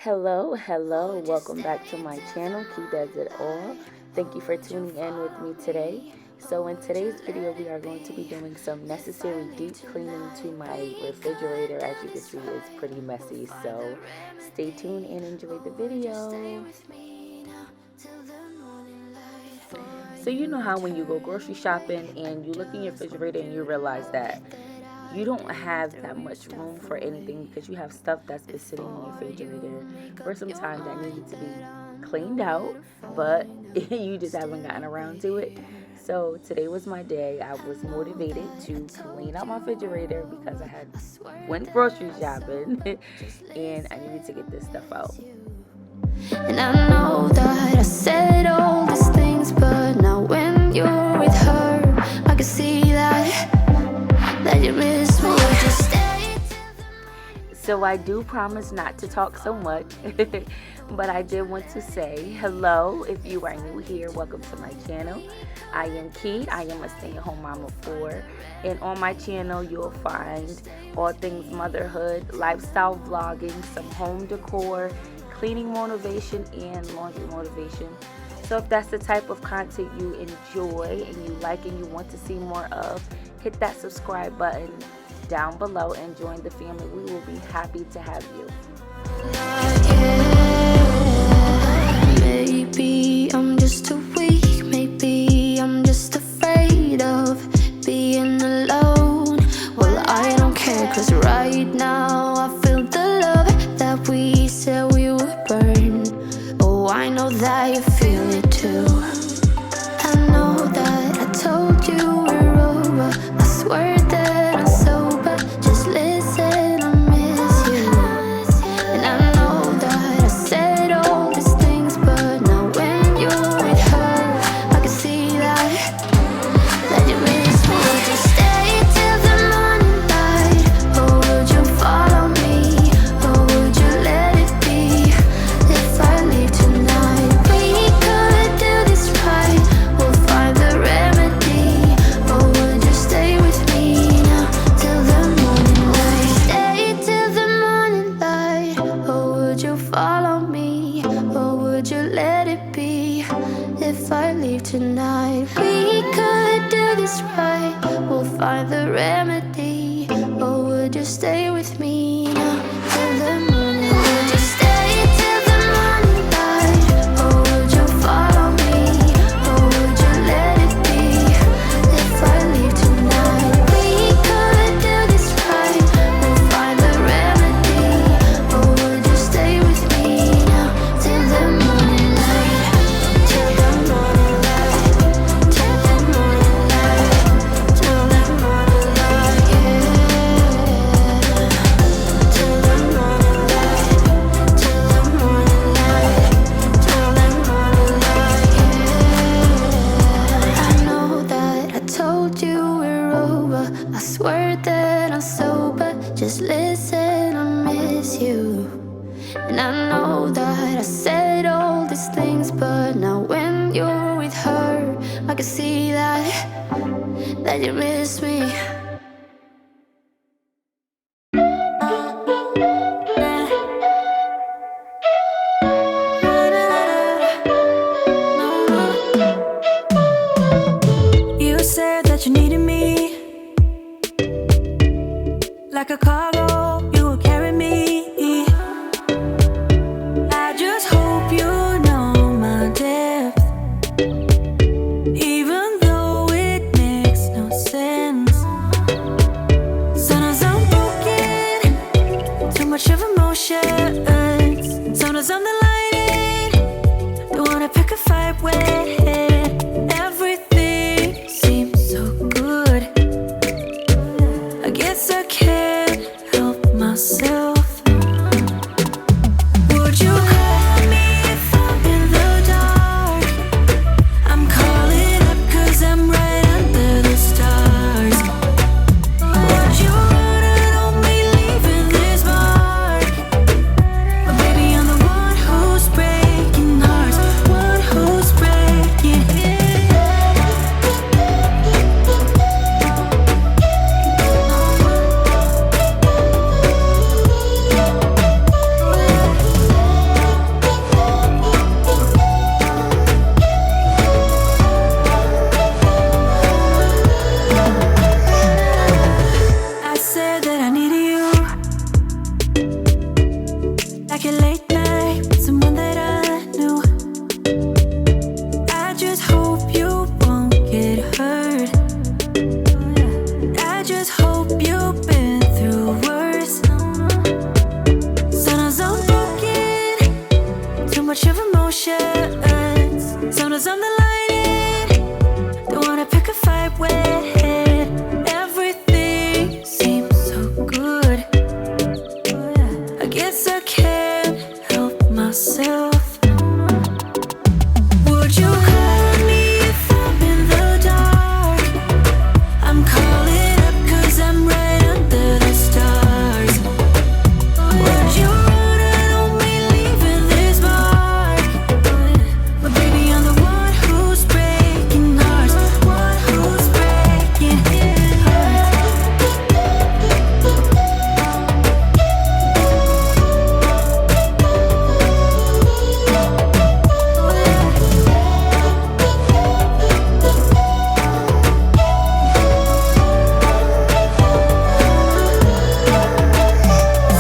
Hello, welcome back to my channel, Key Does It All. Thank you for tuning in with me today. So in today's video, we are going to be doing some necessary deep cleaning to my refrigerator. As you can see, it's pretty messy, so stay tuned and enjoy the video. So you know how when you go grocery shopping and you look in your refrigerator and you realize that you don't have that much room for anything because you have stuff that's been sitting in your refrigerator for some time that needed to be cleaned out, but you just haven't gotten around to it. So today was my day. I was motivated to clean out my refrigerator because I had went grocery shopping and I needed to get this stuff out. And I know that I said all these things, but now when you're with her, I can see that you miss me. So I do promise not to talk so much, but I did want to say hello. If you are new here, welcome to my channel. I am Key. I am a stay-at-home mom of 4, and on my channel you'll find all things motherhood, lifestyle vlogging, some home decor, cleaning motivation, and laundry motivation. So if that's the type of content you enjoy and you like and you want to see more of, hit that subscribe button down below and join the family. We will be happy to have you. Maybe I'm just too weak, maybe I'm just afraid of being alone. Well, I don't care, cause right now I feel the love that we said we would burn. Oh, I know that you feel it too. I know that I told you we're over. I swear that I'm sober. Just listen, I miss you. And I know that I said all these things, but now when you're with her, I can see that you miss me. Would you stay till the morning light, or would you follow me, or would you let it be? If I leave tonight, we could do this right. We'll find the remedy. Or would you stay with me now till the morning light? Stay till the morning light. Or would you follow me? Or would you let it be? If I leave tonight, we could do this right. We'll find the remedy. Or would you stay with me now till the morning light? Would you stay till the morning light? Or would you follow me? Or would you let it be? If I leave tonight, we could do this right. We'll find the remedy. Or would you stay with me now till the morning light? Till the morning light. Till the morning light. Till the morning light, yeah. Till the morning light. Till the morning light. Till the morning light, yeah. I know that I told you we're over. I swear that I'm sober. Just listen, I miss you. And I know that I said all these things, but now when you're with her, I can see that you miss me. You said that you needed me, like a cargo, you will carry me. I just hope you know my depth, even though it makes no sense. like a late night with someone that I knew. I just hope you won't get hurt. I just hope you've been through worse. Sometimes I'm broken, too much of emotions. Sometimes I'm the lightning, don't wanna pick a fight with. Everything seems so good. I guess I can't help myself. Would you call me if I'm in the dark? I'm calling up 'cause I'm right under the stars. Would you run out on me leaving this mark? But baby, I'm the one who's breaking hearts, one who's breaking hearts.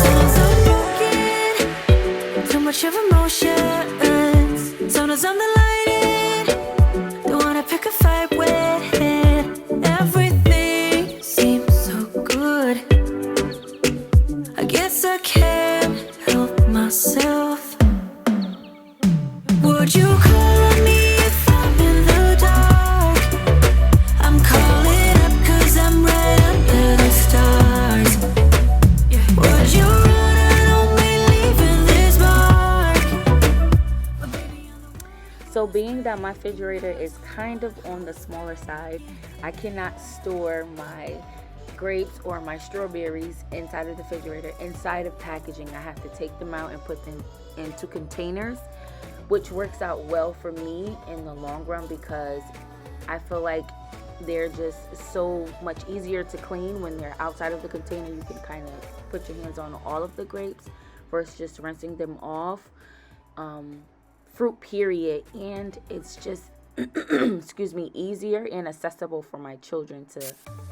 Sometimes I'm broken, too much of emotions. Sometimes I'm the lightning, don't wanna pick a fight with. Everything seems so good. I guess I can't help myself. Would you call me if I'm in the dark? I'm calling up 'cause I'm right under the stars. Would you run out on me leaving this mark? So being that my refrigerator is kind of on the smaller side, I cannot store my grapes or my strawberries inside of the refrigerator, inside of packaging. I have to take them out and put them into containers, which works out well for me in the long run because I feel like they're just so much easier to clean when they're outside of the container. You can kind of put your hands on all of the grapes versus just rinsing them off. Fruit period, and it's just excuse me, easier and accessible for my children to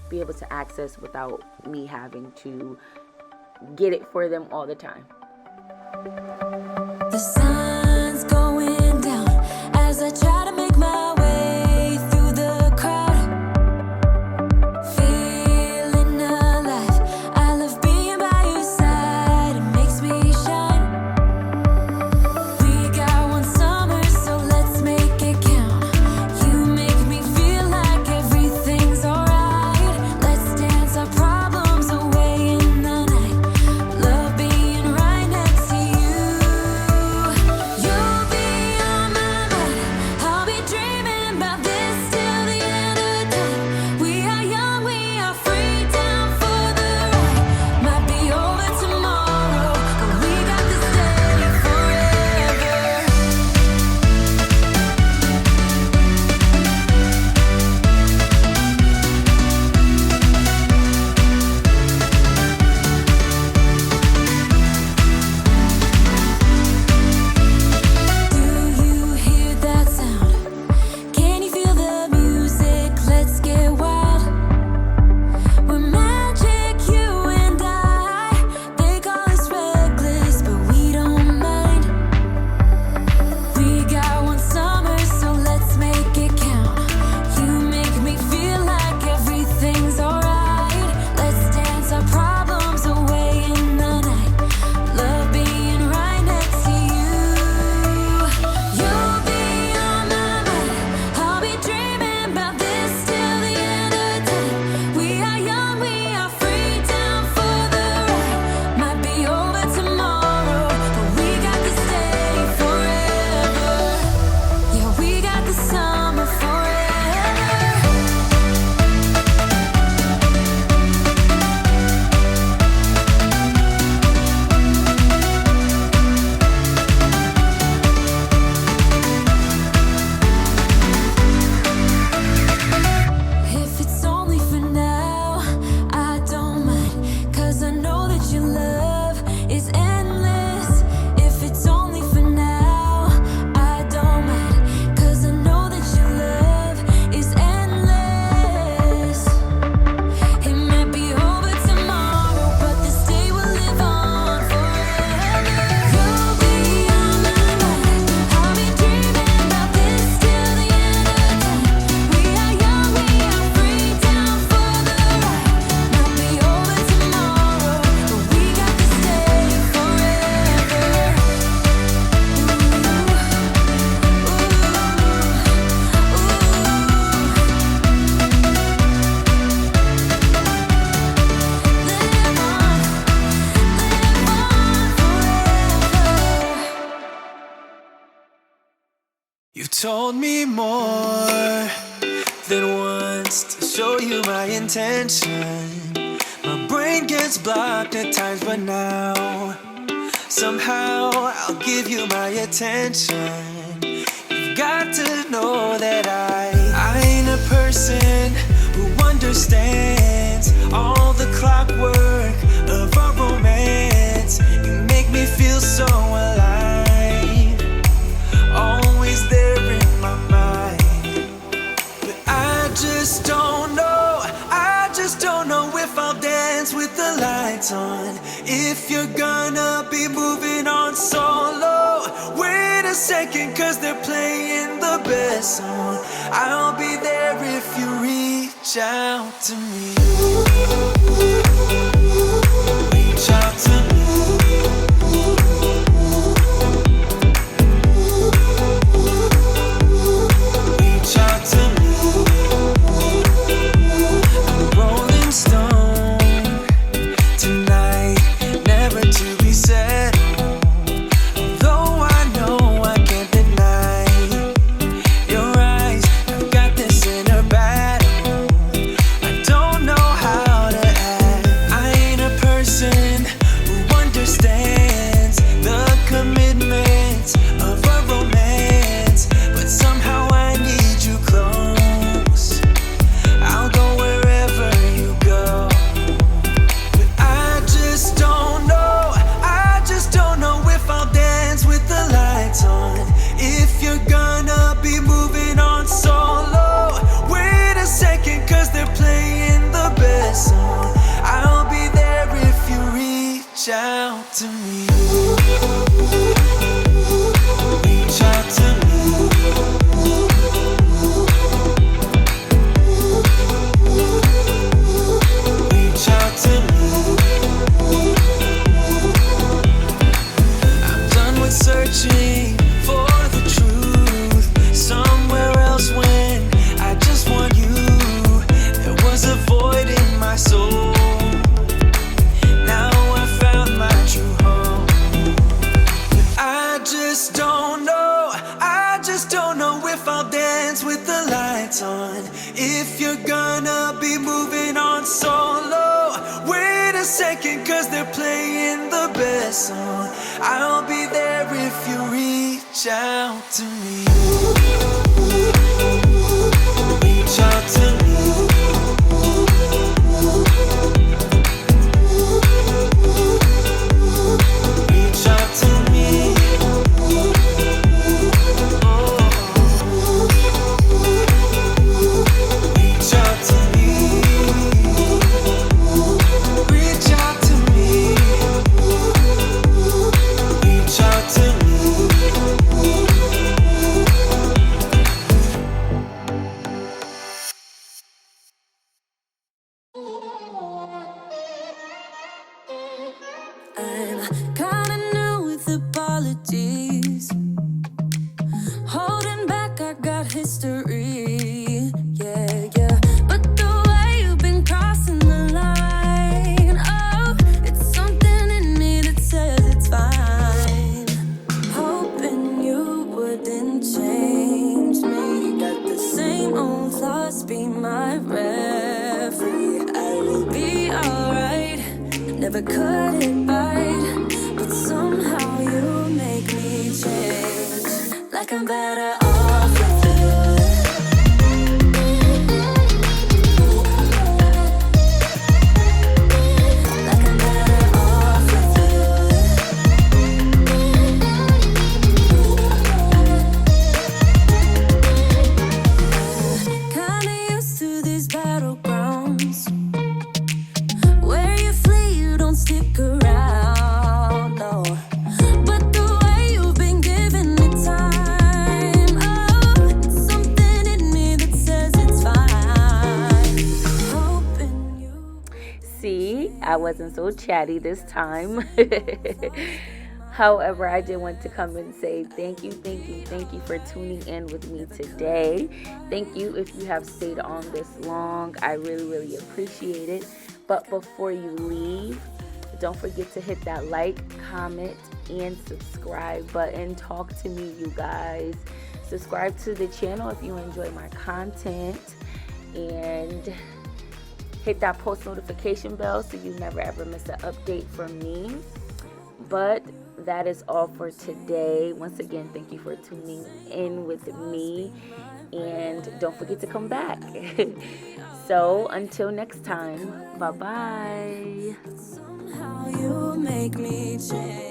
be able to access without me having to get it for them all the time. The sun's going down as I try to make my way through the crowd. Feeling alive, I love being by your side. It makes me shine. We got one summer, so let's make it count. You make me feel like everything's alright. Let's dance our problems away in the night. Love being right next to you. told me more than once to show you my intention. My brain gets blocked at times, but now somehow I'll give you my attention. You've got to know that I ain't a person who understands all the clockwork of our romance. You make me feel so alive, always there in my mind. But I just don't know if I'll dance with the lights on. If you're gonna be moving on solo, wait a second, cause they're playing the best song. I'll be there if you reach out to me. Reach out to me. Reach out to me. I'm a rolling stone tonight, never to be settled. Though I know I can't deny your eyes, I've got this inner battle. I don't know how to act. I ain't a person who understands the commitments of a romance, but somehow I need you close. I'll go wherever you go. But I just don't know if I'll dance with the lights on. If you're gonna be moving on solo, wait a second, cause they're playing the best song. I'll be there if you reach out to me. Reach out to me. Reach out to me. I'm done with searching for the truth somewhere else when I just want you. There was a void in my soul. Now I found my true home. But I just don't know if I'll dance with the lights on. If you're gonna be moving on solo, wait a second, cause they're playing the best song. I'll be there if you reach out to me. Reach out to me. Reach out to me. Reach out to me. Reach out to me. Reach out to me. I'm kinda new with apologies. Holding back, I got history. Yeah, yeah. But the way you've been crossing the line, oh, it's something in me that says it's fine. Hoping you wouldn't change me. Got the same old thoughts, be my referee. I will be alright. Never cut it right, but somehow you make me change. Like I'm better off with you. Like I'm better off with you. Kinda used to these battlegrounds where you flee, you don't stick around, no. But the way you've been giving me time, oh, it's something in me that says it's fine. Hoping you. See, I wasn't so chatty this time. However, I did want to come and say thank you for tuning in with me today. Thank you if you have stayed on this long. I really appreciate it. But before you leave, don't forget to hit that like, comment, and subscribe button. Talk to me, you guys. Subscribe to the channel if you enjoy my content, and hit that post notification bell so you never ever miss an update from me. But that is all for today. Once again, thank you for tuning in with me, and don't forget to come back. So until next time, bye bye. Somehow you make me change.